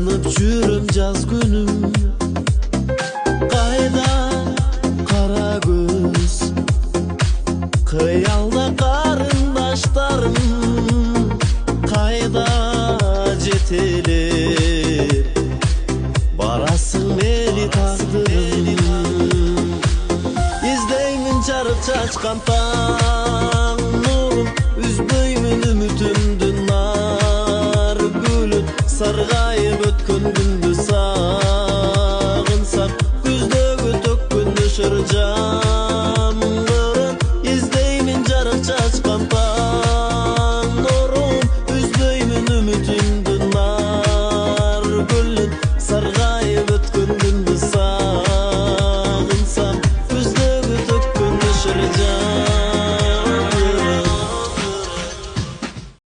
сағынып жүрім жаз күнім. Қайда қара көз, қиялда қарындаштарым, қайда жетелеп барасың мені тағдырым. Издеймін жарып чачқан таң нұрым, үзбеймін үмітімді нар гүлін, сарғайып өткен күн